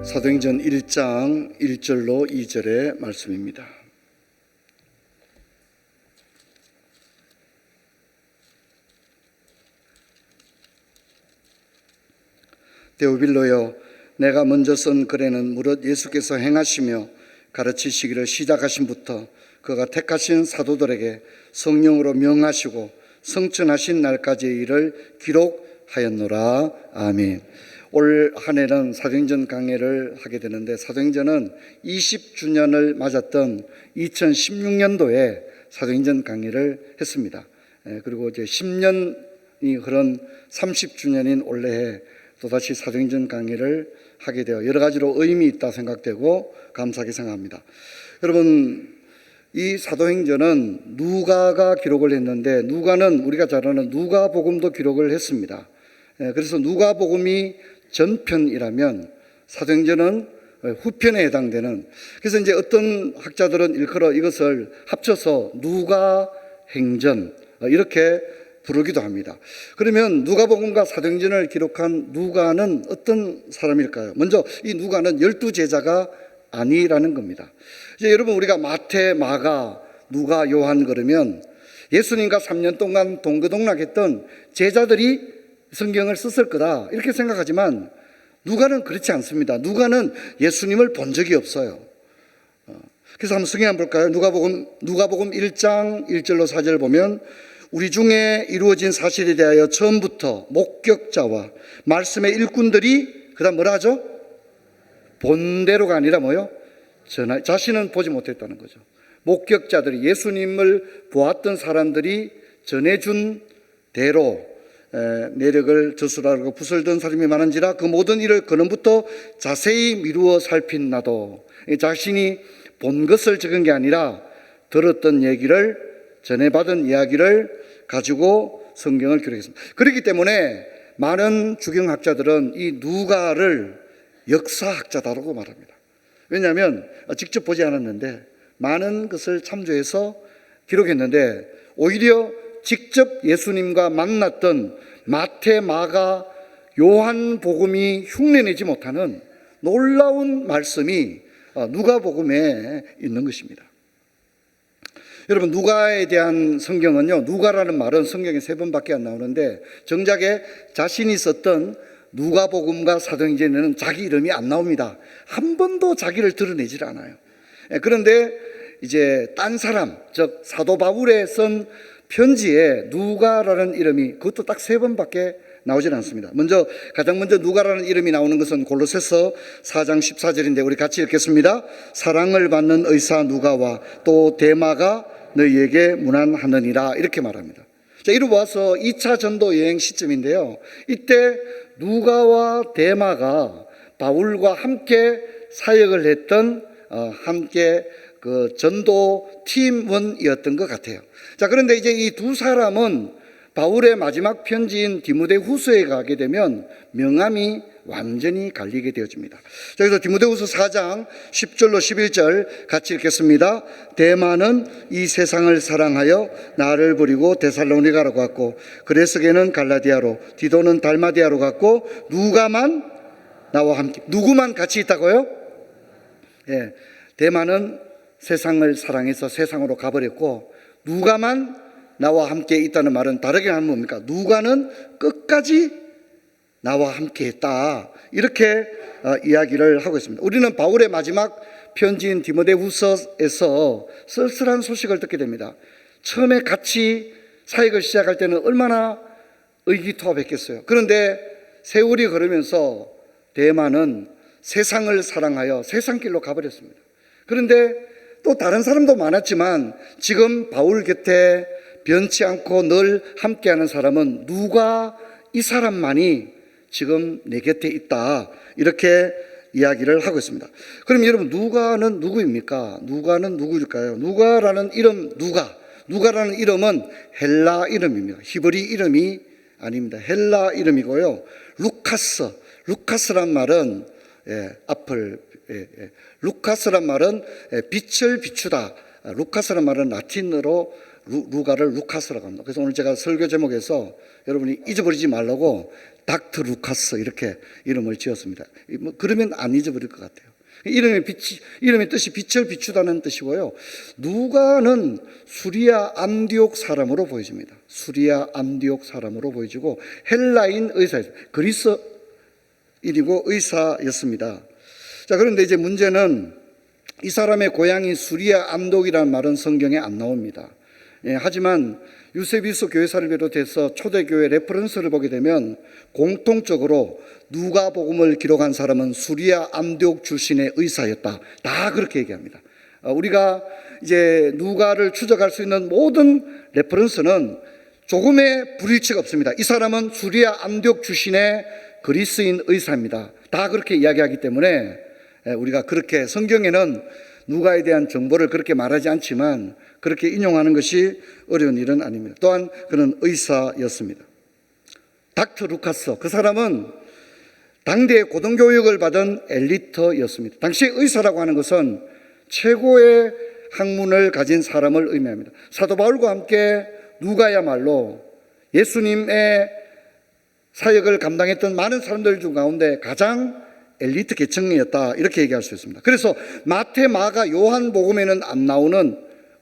사도행전 1장 1절로 2절의 말씀입니다. 데오빌로여, 내가 먼저 쓴 글에는 무릇 예수께서 행하시며 가르치시기를 시작하신부터 그가 택하신 사도들에게 성령으로 명하시고 성천하신 날까지의 일을 기록하였노라. 아멘. 올 한 해는 사도행전 강해를 하게 되는데, 사도행전은 20주년을 맞았던 2016년도에 사도행전 강해를 했습니다. 그리고 이제 10년이 흐른 30주년인 올해에 또다시 사도행전 강해를 하게 되어 여러 가지로 의미 있다 생각되고 감사하게 생각합니다. 여러분, 이 사도행전은 누가가 기록을 했는데, 누가는 우리가 잘 아는 누가복음도 기록을 했습니다. 그래서 누가복음이 전편이라면 사도행전은 후편에 해당되는, 그래서 이제 어떤 학자들은 일컬어 이것을 합쳐서 누가행전 이렇게 부르기도 합니다. 그러면 누가복음과 사도행전을 기록한 누가는 어떤 사람일까요? 먼저 이 누가는 12제자가 아니라는 겁니다. 이제 여러분, 우리가 마태, 마가, 누가, 요한 그러면 예수님과 3년 동안 동거동락했던 제자들이 성경을 썼을 거다 이렇게 생각하지만, 누가는 그렇지 않습니다. 누가는 예수님을 본 적이 없어요. 그래서 한번 성경 한번 볼까요? 누가복음 1장 1절로 4절 보면, 우리 중에 이루어진 사실에 대하여 처음부터 목격자와 말씀의 일꾼들이, 그 다음 뭐라 하죠? 본대로가 아니라 뭐요? 자신은 보지 못했다는 거죠. 목격자들이, 예수님을 보았던 사람들이 전해준 대로 내력을 저술하고 붓을 든 사람이 많은지라 그 모든 일을 근원부터 자세히 미루어 살핀 나도, 자신이 본 것을 적은 게 아니라 들었던 얘기를, 전해받은 이야기를 가지고 성경을 기록했습니다. 그렇기 때문에 많은 주경학자들은 이 누가를 역사학자다라고 말합니다. 왜냐하면 직접 보지 않았는데 많은 것을 참조해서 기록했는데, 오히려 직접 예수님과 만났던 마태, 마가, 요한복음이 흉내내지 못하는 놀라운 말씀이 누가복음에 있는 것입니다. 여러분, 누가에 대한 성경은요, 누가라는 말은 성경에 3번밖에 안 나오는데, 정작에 자신이 썼던 누가복음과 사도행전에는 자기 이름이 안 나옵니다. 한 번도 자기를 드러내질 않아요. 그런데 이제 딴 사람, 즉 사도 바울에 쓴 편지에 누가라는 이름이, 그것도 딱 3번밖에 나오질 않습니다. 가장 먼저 누가라는 이름이 나오는 것은 골로새서 4장 14절인데 우리 같이 읽겠습니다. 사랑을 받는 의사 누가와 또 데마가 너희에게 문안하느니라, 이렇게 말합니다. 자, 이로 와서 2차 전도 여행 시점인데요, 이때 누가와 데마가 바울과 함께 사역을 했던 함께 그 전도 팀원이었던 것 같아요. 자, 그런데 이제 이 두 사람은 바울의 마지막 편지인 디모데후서에 가게 되면 명함이 완전히 갈리게 되어집니다. 자, 그래서 디모데후서 4장 10절로 11절 같이 읽겠습니다. 데마는 이 세상을 사랑하여 나를 버리고 데살로니가로 갔고, 그레스게는 갈라디아로, 디도는 달마디아로 갔고, 누가만 나와 함께. 누구만 같이 있다고요? 예, 데마는 세상을 사랑해서 세상으로 가버렸고, 누가만 나와 함께 있다는 말은 다르게 하면 뭡니까? 누가는 끝까지 나와 함께 했다, 이렇게 이야기를 하고 있습니다. 우리는 바울의 마지막 편지인 디모데후서에서 쓸쓸한 소식을 듣게 됩니다. 처음에 같이 사역을 시작할 때는 얼마나 의기투합했겠어요. 그런데 세월이 걸으면서 데마는 세상을 사랑하여 세상길로 가버렸습니다. 그런데 또 다른 사람도 많았지만 지금 바울 곁에 변치 않고 늘 함께하는 사람은 누가, 이 사람만이 지금 내 곁에 있다, 이렇게 이야기를 하고 있습니다. 그럼 여러분, 누가는 누구입니까? 누가는 누구일까요? 누가라는 누가라는 이름은 헬라 이름입니다. 히브리 이름이 아닙니다. 헬라 이름이고요. 루카스란 말은 루카스란 말은 빛을 비추다. 루카스란 말은 라틴어로 루가를 루카스라고 합니다. 그래서 오늘 제가 설교 제목에서 여러분이 잊어버리지 말라고 닥터 루카스 이렇게 이름을 지었습니다. 뭐 그러면 안 잊어버릴 것 같아요. 이름의 뜻이 빛을 비추다는 뜻이고요. 누가는 수리아 안디옥 사람으로 보여집니다. 수리아 안디옥 사람으로 보여지고 헬라인 의사였습니다. 그리스인이고 의사였습니다. 자, 그런데 이제 문제는 이 사람의 고향이 수리아 안독이라는 말은 성경에 안 나옵니다. 하지만 유세비우스 교회사를 비롯해서 초대교회 레퍼런스를 보게 되면 공통적으로 누가복음을 기록한 사람은 수리아 안디옥 출신의 의사였다. 다 그렇게 얘기합니다. 우리가 이제 누가를 추적할 수 있는 모든 레퍼런스는 조금의 불일치가 없습니다. 이 사람은 수리아 안디옥 출신의 그리스인 의사입니다. 다 그렇게 이야기하기 때문에 우리가 그렇게 성경에는 누가에 대한 정보를 그렇게 말하지 않지만 그렇게 인용하는 것이 어려운 일은 아닙니다. 또한 그는 의사였습니다. 닥터 루카스, 그 사람은 당대의 고등교육을 받은 엘리트였습니다. 당시 의사라고 하는 것은 최고의 학문을 가진 사람을 의미합니다. 사도 바울과 함께 누가야말로 예수님의 사역을 감당했던 많은 사람들 중 가운데 가장 엘리트 계층이었다, 이렇게 얘기할 수 있습니다. 그래서 마태, 마가, 요한복음에는 안 나오는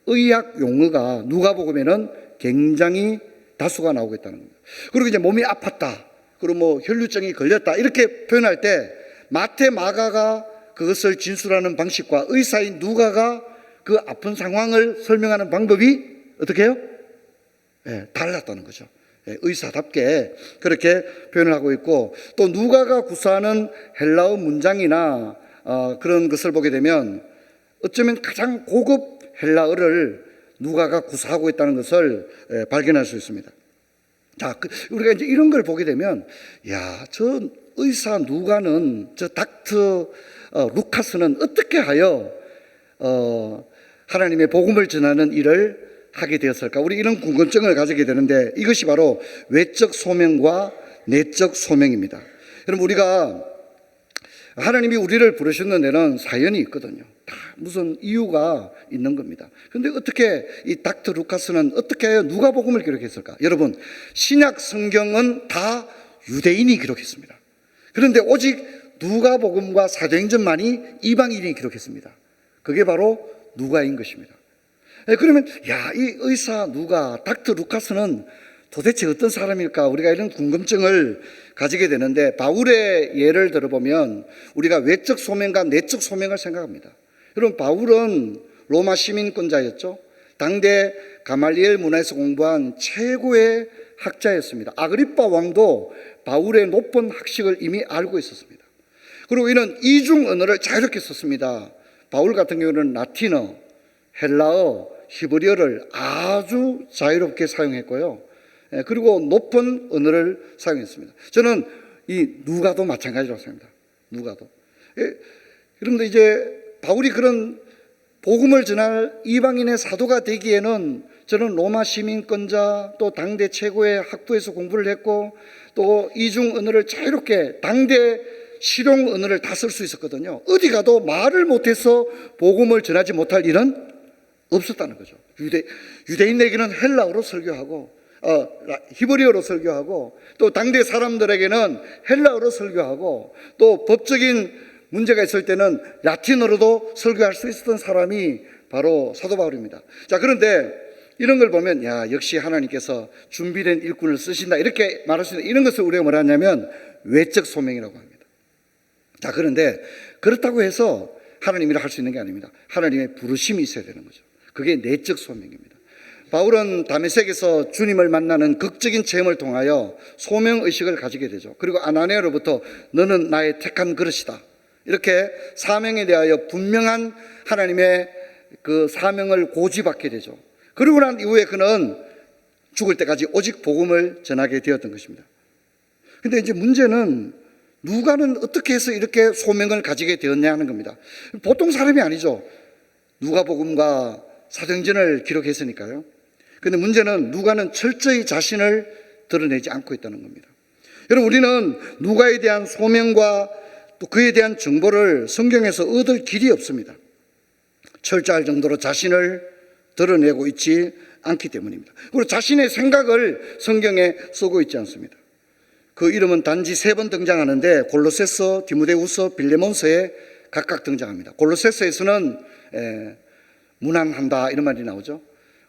의학 용어가 누가복음에는 굉장히 다수가 나오고 있다는 겁니다. 그리고 이제 몸이 아팠다, 그리고 뭐 혈류증이 걸렸다, 이렇게 표현할 때 마태, 마가가 그것을 진술하는 방식과 의사인 누가가 그 아픈 상황을 설명하는 방법이 어떻게 해요? 달랐다는 거죠. 의사답게 그렇게 표현을 하고 있고, 또 누가가 구사하는 헬라어 문장이나 그런 것을 보게 되면 어쩌면 가장 고급 헬라어를 누가가 구사하고 있다는 것을 발견할 수 있습니다. 자, 우리가 이제 이런 걸 보게 되면, 야, 저 의사 누가는, 저 닥터 루카스는 어떻게 하여 하나님의 복음을 전하는 일을 하게 되었을까? 우리 이런 궁금증을 가지게 되는데, 이것이 바로 외적 소명과 내적 소명입니다. 여러분, 우리가 하나님이 우리를 부르셨는 데는 사연이 있거든요. 다 무슨 이유가 있는 겁니다. 그런데 어떻게 이 닥터 루카스는 어떻게 해야 누가복음을 기록했을까? 여러분, 신약 성경은 다 유대인이 기록했습니다. 그런데 오직 누가복음과 사도행전만이 이방인이 기록했습니다. 그게 바로 누가인 것입니다. 그러면 이 의사 누가, 닥터 루카스는 도대체 어떤 사람일까? 우리가 이런 궁금증을 가지게 되는데, 바울의 예를 들어보면 우리가 외적 소명과 내적 소명을 생각합니다. 여러분, 바울은 로마 시민권자였죠. 당대 가말리엘 문화에서 공부한 최고의 학자였습니다. 아그리빠 왕도 바울의 높은 학식을 이미 알고 있었습니다. 그리고 이는 이중 언어를 자유롭게 썼습니다. 바울 같은 경우는 라틴어, 헬라어, 히브리어를 아주 자유롭게 사용했고요. 그리고 높은 언어를 사용했습니다. 저는 이 누가도 마찬가지라고 생각합니다. 누가도. 그런데 이제 바울이 그런 복음을 전할 이방인의 사도가 되기에는 저는 로마 시민권자, 또 당대 최고의 학부에서 공부를 했고, 또 이중 언어를 자유롭게 당대 실용 언어를 다 쓸 수 있었거든요. 어디 가도 말을 못해서 복음을 전하지 못할 일은 없었다는 거죠. 유대인에게는 헬라어로 설교하고, 히브리어로 설교하고, 또 당대 사람들에게는 헬라어로 설교하고, 또 법적인 문제가 있을 때는 라틴어로도 설교할 수 있었던 사람이 바로 사도 바울입니다. 자, 그런데 이런 걸 보면 역시 하나님께서 준비된 일꾼을 쓰신다, 이렇게 말할 수 있는, 이런 것을 우리가 뭐라 하냐면 외적 소명이라고 합니다. 자, 그런데 그렇다고 해서 하나님이라 할 수 있는 게 아닙니다. 하나님의 부르심이 있어야 되는 거죠. 그게 내적 소명입니다. 바울은 다메섹에서 주님을 만나는 극적인 체험을 통하여 소명의식을 가지게 되죠. 그리고 아나니아로부터 너는 나의 택한 그릇이다, 이렇게 사명에 대하여 분명한 하나님의 그 사명을 고지받게 되죠. 그리고 난 이후에 그는 죽을 때까지 오직 복음을 전하게 되었던 것입니다. 근데 이제 문제는 누가는 어떻게 해서 이렇게 소명을 가지게 되었냐 하는 겁니다. 보통 사람이 아니죠. 누가복음과 사도행전을 기록했으니까요. 그런데 문제는 누가는 철저히 자신을 드러내지 않고 있다는 겁니다. 여러분, 우리는 누가에 대한 소명과 또 그에 대한 정보를 성경에서 얻을 길이 없습니다. 철저할 정도로 자신을 드러내고 있지 않기 때문입니다. 그리고 자신의 생각을 성경에 쓰고 있지 않습니다. 그 이름은 단지 3번 등장하는데 골로새서, 디모데후서, 빌레몬서에 각각 등장합니다. 골로새서에서는 문안한다 이런 말이 나오죠.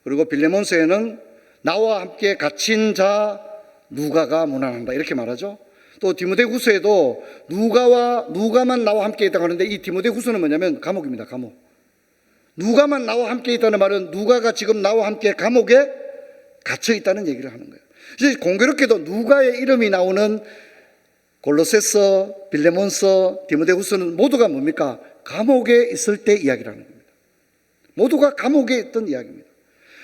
그리고 빌레몬서에는 나와 함께 갇힌 자 누가가 문안한다 이렇게 말하죠. 또 디모데후서에도 누가만 나와 함께 있다고 하는데 이 디모데후서는 뭐냐면 감옥입니다. 감옥. 누가만 나와 함께 있다는 말은 누가가 지금 나와 함께 감옥에 갇혀 있다는 얘기를 하는 거예요. 이제 공교롭게도 누가의 이름이 나오는 골로새서, 빌레몬서, 디모데후서는 모두가 뭡니까? 감옥에 있을 때 이야기를 하는 겁니다. 모두가 감옥에 있던 이야기입니다.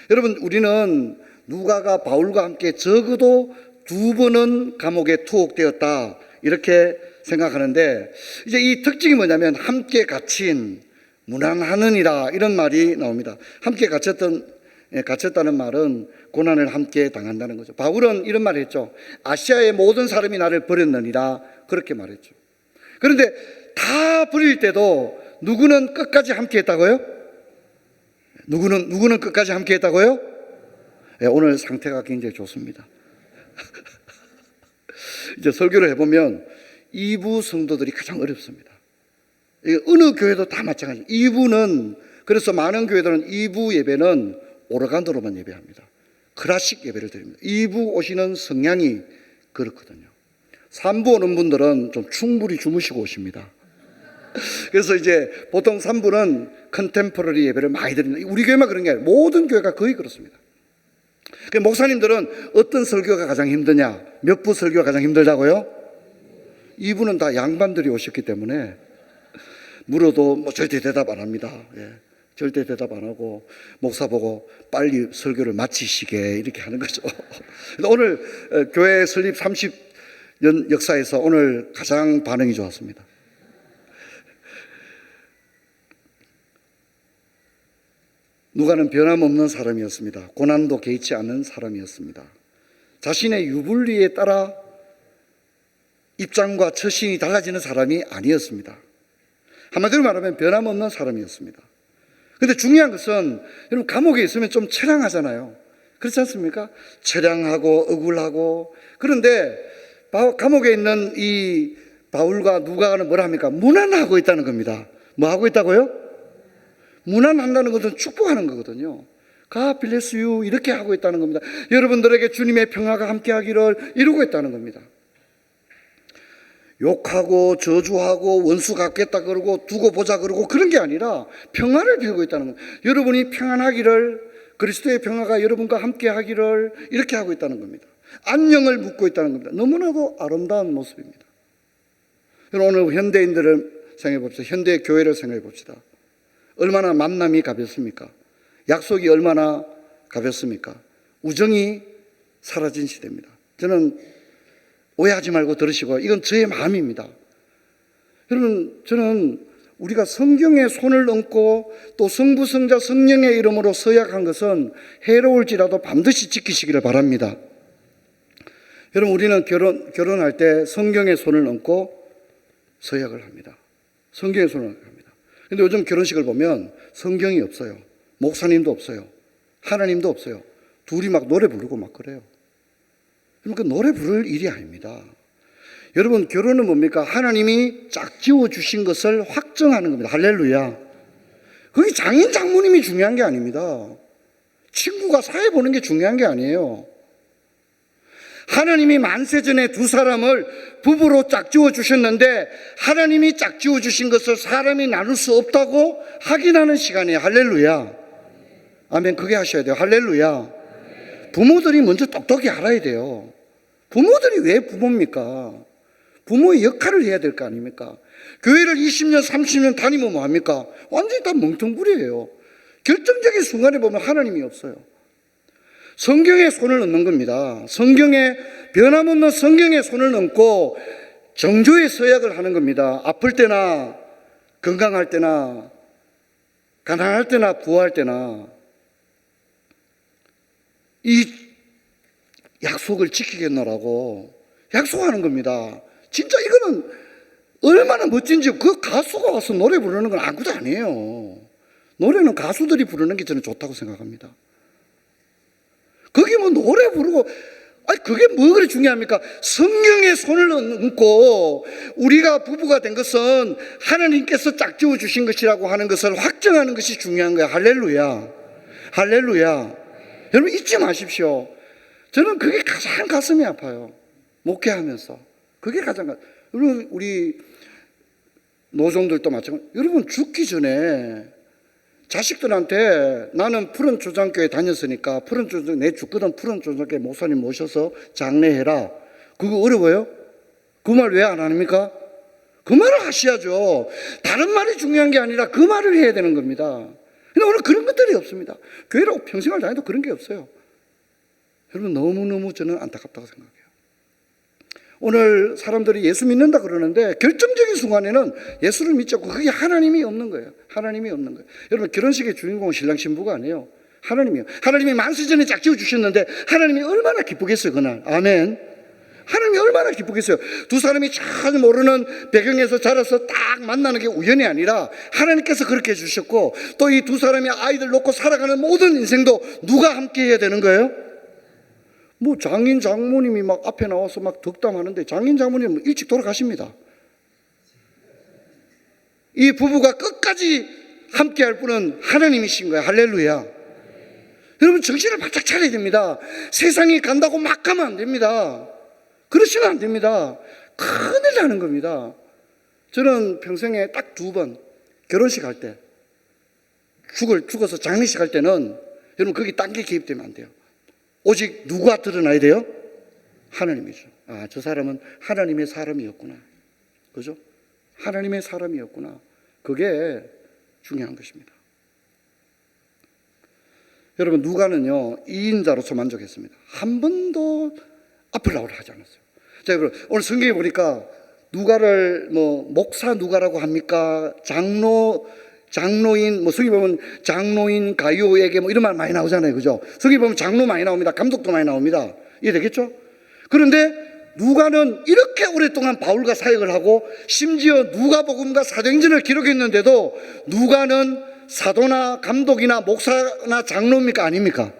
여러분, 우리는 누가가 바울과 함께 적어도 2번은 감옥에 투옥되었다 이렇게 생각하는데, 이제 이 특징이 뭐냐면 함께 갇힌, 문안하느니라 이런 말이 나옵니다. 함께 갇혔다는 말은 고난을 함께 당한다는 거죠. 바울은 이런 말을 했죠. 아시아의 모든 사람이 나를 버렸느니라 그렇게 말했죠. 그런데 다 버릴 때도 누구는 끝까지 함께 했다고요? 누구는 끝까지 함께 했다고요? 네, 오늘 상태가 굉장히 좋습니다. 이제 설교를 해보면 2부 성도들이 가장 어렵습니다. 어느 교회도 다 마찬가지예요. 2부는, 그래서 많은 교회들은 2부 예배는 오르간으로만 예배합니다. 클래식 예배를 드립니다. 2부 오시는 성향이 그렇거든요. 3부 오는 분들은 좀 충분히 주무시고 오십니다. 그래서 이제 보통 3부는 컨템포러리 예배를 많이 드립니다. 우리 교회만 그런 게 아니라 모든 교회가 거의 그렇습니다. 목사님들은 어떤 설교가 가장 힘드냐? 몇 부 설교가 가장 힘들다고요? 2부는 다 양반들이 오셨기 때문에 물어도 뭐 절대 대답 안 합니다. 예. 절대 대답 안 하고 목사 보고 빨리 설교를 마치시게 이렇게 하는 거죠. 오늘 교회 설립 30년 역사에서 오늘 가장 반응이 좋았습니다. 누가는 변함없는 사람이었습니다. 고난도 개의치 않는 사람이었습니다. 자신의 유불리에 따라 입장과 처신이 달라지는 사람이 아니었습니다. 한마디로 말하면 변함없는 사람이었습니다. 그런데 중요한 것은 여러분 감옥에 있으면 좀 처량하잖아요. 그렇지 않습니까? 처량하고 억울하고. 그런데 감옥에 있는 이 바울과 누가는 뭐라 합니까? 문안하고 있다는 겁니다. 뭐 하고 있다고요? 문안한다는 것은 축복하는 거거든요. God bless you 이렇게 하고 있다는 겁니다. 여러분들에게 주님의 평화가 함께하기를 이루고 있다는 겁니다. 욕하고 저주하고 원수 갚겠다 그러고 두고 보자 그러고 그런 게 아니라 평화를 빌고 있다는 겁니다. 여러분이 평안하기를, 그리스도의 평화가 여러분과 함께하기를 이렇게 하고 있다는 겁니다. 안녕을 묻고 있다는 겁니다. 너무나도 아름다운 모습입니다. 여러분, 오늘 현대인들을 생각해 봅시다. 현대 교회를 생각해 봅시다. 얼마나 만남이 가볍습니까? 약속이 얼마나 가볍습니까? 우정이 사라진 시대입니다. 저는 오해하지 말고 들으시고, 이건 저의 마음입니다. 여러분, 저는 우리가 성경에 손을 얹고 또 성부, 성자, 성령의 이름으로 서약한 것은 해로울지라도 반드시 지키시기를 바랍니다. 여러분, 우리는 결혼할 때 성경에 손을 얹고 서약을 합니다. 성경에 손을 합니다. 그런데 요즘 결혼식을 보면 성경이 없어요. 목사님도 없어요. 하나님도 없어요. 둘이 막 노래 부르고 막 그래요. 그러니까 노래 부를 일이 아닙니다. 여러분, 결혼은 뭡니까? 하나님이 짝지어 주신 것을 확정하는 겁니다. 할렐루야. 그게 장인 장모님이 중요한 게 아닙니다. 친구가 사회 보는 게 중요한 게 아니에요. 하나님이 만세전에 두 사람을 부부로 짝지어 주셨는데 하나님이 짝지어 주신 것을 사람이 나눌 수 없다고 확인하는 시간이에요. 할렐루야. 아멘. 그게 하셔야 돼요. 할렐루야. 부모들이 먼저 똑똑히 알아야 돼요. 부모들이 왜 부모입니까? 부모의 역할을 해야 될 거 아닙니까? 교회를 20년, 30년 다니면 뭐합니까? 완전히 다 멍텅구리예요. 결정적인 순간에 보면 하나님이 없어요. 성경에 손을 얹는 겁니다. 성경에, 변함없는 성경에 손을 얹고 정조의 서약을 하는 겁니다. 아플 때나 건강할 때나 가난할 때나 부할 때나 이 약속을 지키겠노라고 약속하는 겁니다. 진짜 이거는 얼마나 멋진지. 그 가수가 와서 노래 부르는 건 아무것도 아니에요. 노래는 가수들이 부르는 게 저는 좋다고 생각합니다. 거기 뭐 노래 부르고 아니 그게 뭐 그리 중요합니까? 성령의 손을 얹고 우리가 부부가 된 것은 하나님께서 짝지어 주신 것이라고 하는 것을 확정하는 것이 중요한 거야. 할렐루야. 할렐루야. 여러분 잊지 마십시오. 저는 그게 가장 가슴이 아파요. 목회하면서. 그게 가장 여러분 우리 노종들도 마찬가지. 여러분 죽기 전에 자식들한테 나는 푸른 초장교회 다녔으니까 내 죽거든 푸른 초장교회 목사님 모셔서 장례해라. 그거 어려워요? 그 말 왜 안 합니까? 그 말을 하셔야죠. 다른 말이 중요한 게 아니라 그 말을 해야 되는 겁니다. 근데 오늘 그런 것들이 없습니다. 교회라고 평생을 다녀도 그런 게 없어요. 여러분 너무너무 저는 안타깝다고 생각해요. 오늘 사람들이 예수 믿는다 그러는데 결정적인 순간에는 예수를 믿지 않고 그게 하나님이 없는 거예요. 하나님이 없는 거예요. 여러분 결혼식의 주인공은 신랑 신부가 아니에요. 하나님이에요. 하나님이 만세전에 짝지어 주셨는데 하나님이 얼마나 기쁘겠어요 그날. 아멘. 하나님이 얼마나 기쁘겠어요. 두 사람이 전혀 모르는 배경에서 자라서 딱 만나는 게 우연이 아니라 하나님께서 그렇게 해주셨고 또 이 두 사람이 아이들 놓고 살아가는 모든 인생도 누가 함께 해야 되는 거예요? 뭐 장인 장모님이 막 앞에 나와서 막 덕담하는데 장인 장모님은 일찍 돌아가십니다. 이 부부가 끝까지 함께 할 분은 하나님이신 거예요. 할렐루야. 여러분 정신을 바짝 차려야 됩니다. 세상이 간다고 막 가면 안 됩니다. 그러시면 안 됩니다. 큰일 나는 겁니다. 저는 평생에 딱 2번 결혼식 할 때 죽어서 장례식 할 때는 여러분 거기 딴 게 개입되면 안 돼요. 오직 누가 드러나야 돼요? 하나님이죠. 아, 저 사람은 하나님의 사람이었구나. 그죠? 하나님의 사람이었구나. 그게 중요한 것입니다. 여러분 누가는요 2인자로서 만족했습니다. 한 번도 앞을 나오라 하지 않았어요. 자, 여러분 오늘 성경에 보니까 누가를 뭐 목사 누가라고 합니까? 장로인, 뭐, 성경 보면 장로인 가이오에게 뭐 이런 말 많이 나오잖아요. 그죠? 성경 보면 장로 많이 나옵니다. 감독도 많이 나옵니다. 이해되겠죠? 그런데 누가는 이렇게 오랫동안 바울과 사역을 하고 심지어 누가복음과 사도행전을 기록했는데도 누가는 사도나 감독이나 목사나 장로입니까? 아닙니까?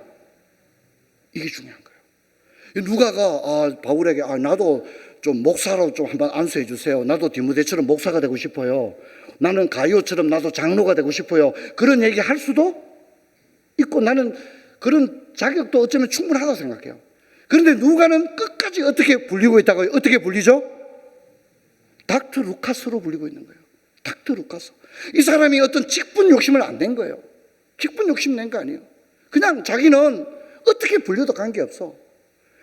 이게 중요한 거예요. 누가가 바울에게 나도 좀 목사로 좀 한번 안수해 주세요. 나도 디모데처럼 목사가 되고 싶어요. 나는 가이오처럼 나도 장로가 되고 싶어요. 그런 얘기 할 수도 있고 나는 그런 자격도 어쩌면 충분하다고 생각해요. 그런데 누가는 끝까지 어떻게 불리고 있다고요? 어떻게 불리죠? 닥터 루카스로 불리고 있는 거예요. 닥터 루카스. 이 사람이 어떤 직분 욕심을 안 낸 거예요. 직분 욕심 낸 거 아니에요. 그냥 자기는 어떻게 불려도 관계없어.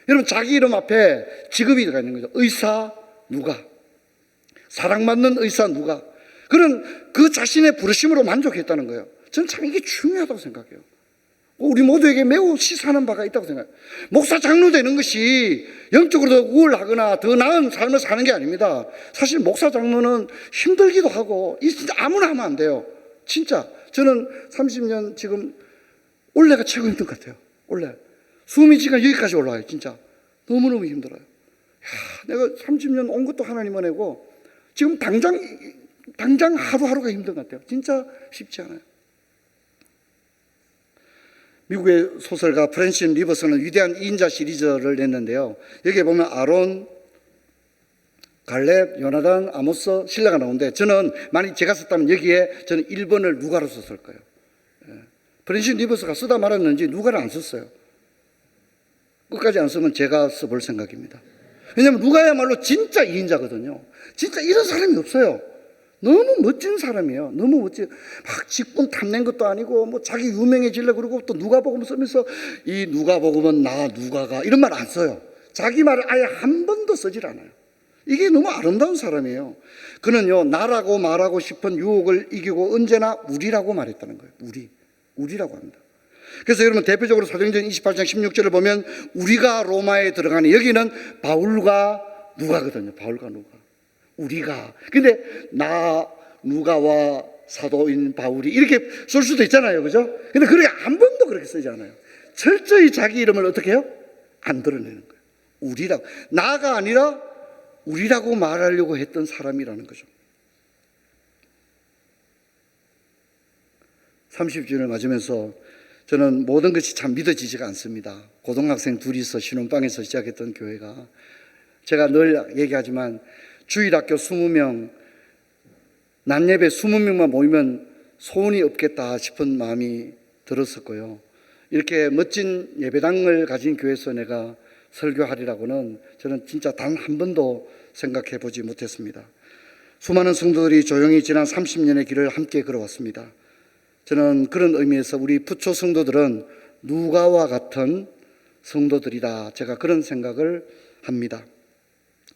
여러분 자기 이름 앞에 직업이 들어가 있는 거죠. 의사 누가, 사랑받는 의사 누가. 그런 그 자신의 부르심으로 만족했다는 거예요. 저는 참 이게 중요하다고 생각해요. 우리 모두에게 매우 시사하는 바가 있다고 생각해요. 목사 장로 되는 것이 영적으로 더 우월하거나 더 나은 삶을 사는 게 아닙니다. 사실 목사 장로는 힘들기도 하고 진짜 아무나 하면 안 돼요. 진짜 저는 30년 지금 올해가 최고 힘든 것 같아요. 올해 숨이 지금 여기까지 올라와요. 진짜 너무너무 힘들어요. 내가 30년 온 것도 하나님 은혜고 지금 당장 하루하루가 힘든 것 같아요. 진짜 쉽지 않아요. 미국의 소설가 프랜신 리버스는 위대한 2인자 시리즈를 냈는데요. 여기에 보면 아론, 갈렙, 요나단, 아모스, 실라가 나오는데 저는 만약 제가 썼다면 여기에 저는 1번을 누가로 썼을 거예요. 프랜신 리버스가 쓰다 말았는지 누가를 안 썼어요. 끝까지 안 쓰면 제가 써볼 생각입니다. 왜냐하면 누가야말로 진짜 2인자거든요. 진짜 이런 사람이 없어요. 너무 멋진 사람이에요. 너무 멋진. 막 직분 탐낸 것도 아니고 뭐 자기 유명해지려고 그러고 또 누가복음 쓰면서 이 누가복음은 나 누가가 이런 말 안 써요. 자기 말을 아예 한 번도 쓰질 않아요. 이게 너무 아름다운 사람이에요. 그는요 나라고 말하고 싶은 유혹을 이기고 언제나 우리라고 말했다는 거예요. 우리라고 합니다. 그래서 여러분 대표적으로 사도행전 28장 16절을 보면 우리가 로마에 들어가니 여기는 바울과 누가거든요. 바울과 누가. 우리가. 근데 나 누가와 사도인 바울이 이렇게 쓸 수도 있잖아요. 그죠? 근데 그렇게 한 번도 그렇게 쓰지 않아요. 철저히 자기 이름을 어떻게 해요? 안 드러내는 거예요. 우리라고. 나가 아니라 우리라고 말하려고 했던 사람이라는 거죠. 30주년을 맞으면서 저는 모든 것이 참 믿어지지가 않습니다. 고등학생 둘이서 신혼방에서 시작했던 교회가, 제가 늘 얘기하지만 주일학교 20명, 낮예배 20명만 모이면 소원이 없겠다 싶은 마음이 들었었고요. 이렇게 멋진 예배당을 가진 교회에서 내가 설교하리라고는 저는 진짜 단 한 번도 생각해 보지 못했습니다. 수많은 성도들이 조용히 지난 30년의 길을 함께 걸어왔습니다. 저는 그런 의미에서 우리 부초 성도들은 누가와 같은 성도들이다, 제가 그런 생각을 합니다.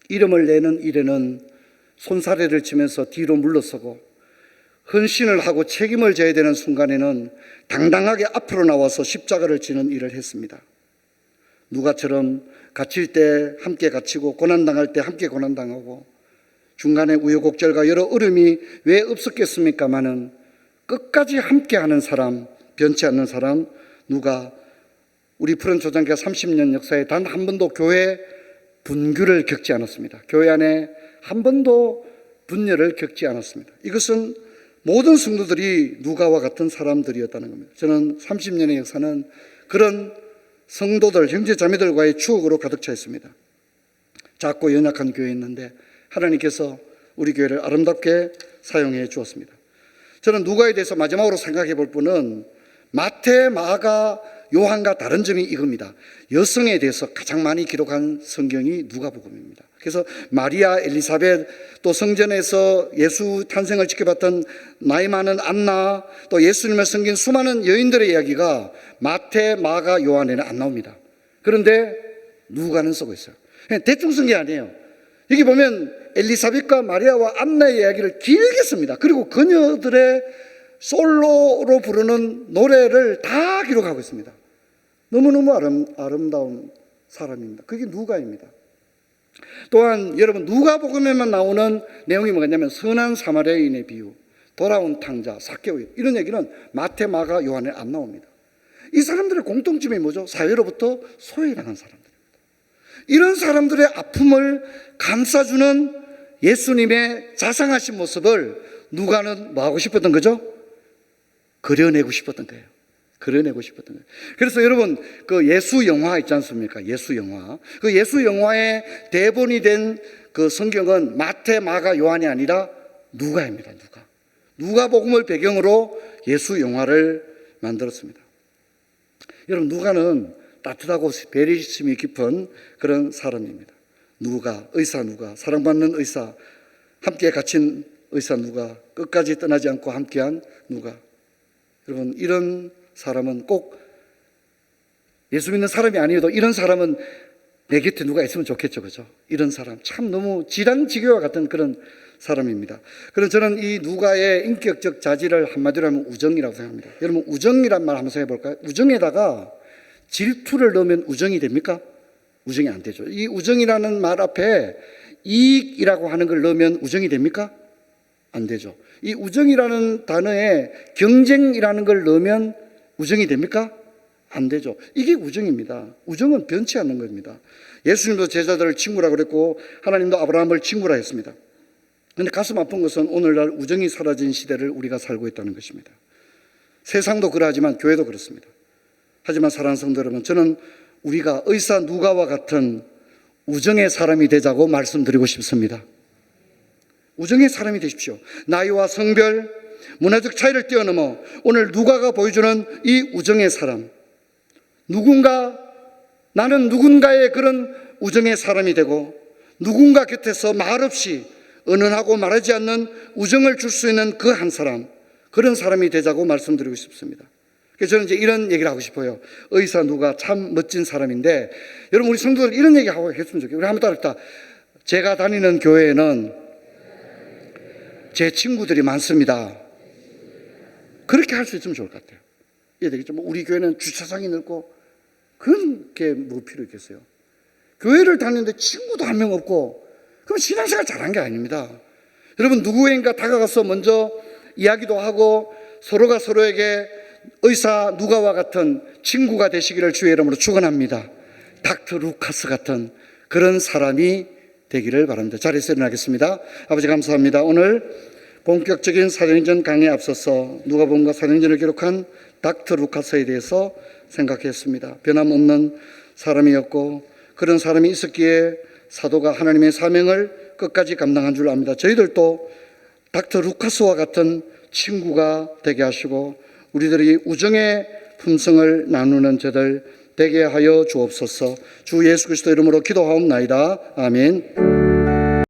이름을 내는 일에는 손사래를 치면서 뒤로 물러서고, 헌신을 하고 책임을 져야 되는 순간에는 당당하게 앞으로 나와서 십자가를 지는 일을 했습니다. 누가처럼 갇힐 때 함께 갇히고 고난당할 때 함께 고난당하고, 중간에 우여곡절과 여러 어려움이 왜 없었겠습니까마는 끝까지 함께하는 사람, 변치 않는 사람, 누가. 우리 푸른 초장교회 30년 역사에 단 한 번도 교회 분규를 겪지 않았습니다. 교회 안에 한 번도 분열을 겪지 않았습니다. 이것은 모든 성도들이 누가와 같은 사람들이었다는 겁니다. 저는 30년의 역사는 그런 성도들, 형제자매들과의 추억으로 가득 차 있습니다. 작고 연약한 교회였는데 하나님께서 우리 교회를 아름답게 사용해 주었습니다. 저는 누가에 대해서 마지막으로 생각해 볼 분은 마태, 마가, 요한과 다른 점이 이겁니다. 여성에 대해서 가장 많이 기록한 성경이 누가복음입니다. 그래서 마리아, 엘리사벳, 또 성전에서 예수 탄생을 지켜봤던 나이 많은 안나, 또 예수님을 섬긴 수많은 여인들의 이야기가 마태, 마가, 요한에는 안 나옵니다. 그런데 누가는 쓰고 있어요. 대충 쓴 게 아니에요. 여기 보면 엘리사벳과 마리아와 안나의 이야기를 길게 씁니다. 그리고 그녀들의 솔로로 부르는 노래를 다 기록하고 있습니다. 너무너무 아름다운 사람입니다. 그게 누가입니다. 또한 여러분, 누가복음에만 나오는 내용이 뭐냐면 선한 사마리아인의 비유, 돌아온 탕자, 삭개오, 이런 얘기는 마태, 마가, 요한에 안 나옵니다. 이 사람들의 공통점이 뭐죠? 사회로부터 소외당한 사람들입니다. 이런 사람들의 아픔을 감싸주는 예수님의 자상하신 모습을 누가는 뭐 하고 싶었던 거죠? 그려내고 싶었던 거예요. 그려내고 싶었던 거예요. 그래서 여러분, 그 예수 영화 있지 않습니까? 예수 영화. 그 예수 영화의 대본이 된 그 성경은 마태, 마가, 요한이 아니라 누가입니다. 누가. 누가복음을 배경으로 예수 영화를 만들었습니다. 여러분, 누가는 따뜻하고 배려심이 깊은 그런 사람입니다. 누가, 의사 누가, 사랑받는 의사, 함께 갇힌 의사 누가, 끝까지 떠나지 않고 함께한 누가. 여러분, 이런 사람은 꼭 예수 믿는 사람이 아니어도 이런 사람은 내 곁에 누가 있으면 좋겠죠. 그죠? 이런 사람 참 너무 지당지교와 같은 그런 사람입니다. 그래서 저는 이 누가의 인격적 자질을 한마디로 하면 우정이라고 생각합니다. 여러분, 우정이란 말 한번 생각해볼까요? 우정에다가 질투를 넣으면 우정이 됩니까? 우정이 안 되죠. 이 우정이라는 말 앞에 이익이라고 하는 걸 넣으면 우정이 됩니까? 안 되죠. 이 우정이라는 단어에 경쟁이라는 걸 넣으면 우정이 됩니까? 안 되죠. 이게 우정입니다. 우정은 변치 않는 겁니다. 예수님도 제자들을 친구라 그랬고 하나님도 아브라함을 친구라 했습니다. 그런데 가슴 아픈 것은 오늘날 우정이 사라진 시대를 우리가 살고 있다는 것입니다. 세상도 그러하지만 교회도 그렇습니다. 하지만 사랑하는 성도 여러분, 저는 우리가 의사 누가와 같은 우정의 사람이 되자고 말씀드리고 싶습니다. 우정의 사람이 되십시오. 나이와 성별, 문화적 차이를 뛰어넘어 오늘 누가가 보여주는 이 우정의 사람, 나는 누군가의 그런 우정의 사람이 되고 누군가 곁에서 말없이 은은하고 말하지 않는 우정을 줄 수 있는 그 한 사람, 그런 사람이 되자고 말씀드리고 싶습니다. 그래서 저는 이제 이런 얘기를 하고 싶어요. 의사 누가 참 멋진 사람인데, 여러분, 우리 성도들 이런 얘기 하고 했으면 좋겠어요. 우리 한번 따라합시다. 제가 다니는 교회에는 제 친구들이 많습니다. 그렇게 할 수 있으면 좋을 것 같아요. 이해되겠죠? 우리 교회는 주차장이 넓고 그런 게 뭐 필요 있겠어요? 교회를 다니는데 친구도 한 명 없고, 그럼 신앙생활 잘한 게 아닙니다. 여러분, 누구인가 다가가서 먼저 이야기도 하고 서로가 서로에게 의사 누가와 같은 친구가 되시기를 주의 이름으로 축원합니다. 닥터 루카스 같은 그런 사람이 되기를 바랍니다. 자리에서 일어나겠습니다. 아버지 감사합니다. 오늘 본격적인 사도행전 강의에 앞서서 누가복음과 사도행전을 기록한 닥터 루카스에 대해서 생각했습니다. 변함없는 사람이었고 그런 사람이 있었기에 사도가 하나님의 사명을 끝까지 감당한 줄 압니다. 저희들도 닥터 루카스와 같은 친구가 되게 하시고 우리들이 우정의 품성을 나누는 저들 되게 하여 주옵소서. 주 예수 그리스도 이름으로 기도하옵나이다. 아멘.